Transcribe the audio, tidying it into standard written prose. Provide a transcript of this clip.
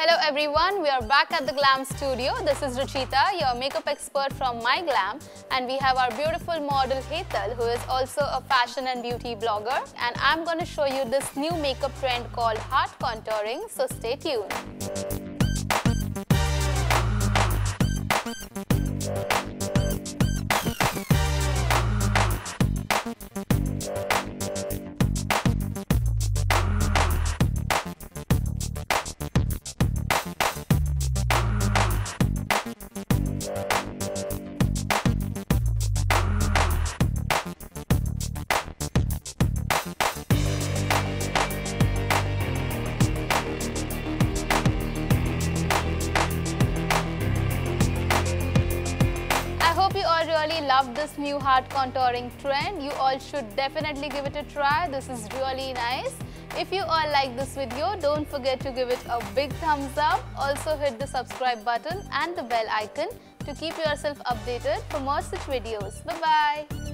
Hello everyone, we are back at the Glamm studio. This is Ruchita, your makeup expert from MyGlamm, and we have our beautiful model Hetal, who is also a fashion and beauty blogger, and I'm going to show you this new makeup trend called heart contouring, so stay tuned. You all really love this new heart contouring trend. You all should definitely give it a try. This is really nice. If you all like this video, don't forget to give it a big thumbs up. Also hit the subscribe button and the bell icon to keep yourself updated for more such videos. Bye-bye.